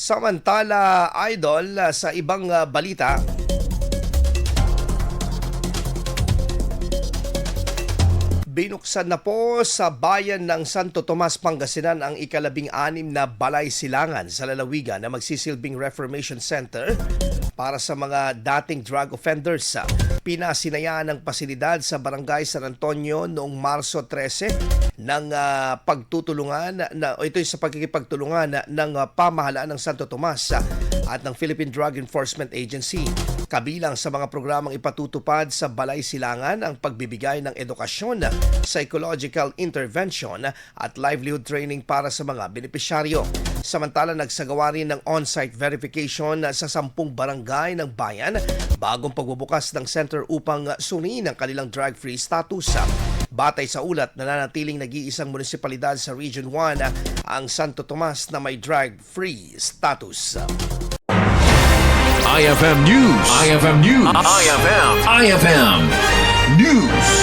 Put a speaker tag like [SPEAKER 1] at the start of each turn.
[SPEAKER 1] Samantala, idol, sa ibang balita, binuksan na po sa bayan ng Santo Tomas, Pangasinan ang IKA-16 na Balay Silangan sa lalawigan na magsisilbing Reformation Center para sa mga dating drug offenders. Pinasinayaan ng pasilidad sa Barangay San Antonio noong Marso 13 ng ito sa pagkikipagtulungan ng pamahalaan ng Santo Tomas at ng Philippine Drug Enforcement Agency. Kabilang sa mga programang ipatutupad sa Balay Silangan ang pagbibigay ng edukasyon, psychological intervention at livelihood training para sa mga benepisyaryo. Samantala, nagsagawa rin ng on-site verification sa 10 barangay ng bayan bagong pagbubukas ng center upang suniin ang kanilang drug-free status. Batay sa ulat, nananatiling nag-iisang munisipalidad sa Region 1 ang Santo Tomas na may drug-free status.
[SPEAKER 2] IFM News. IFM News. IFM News.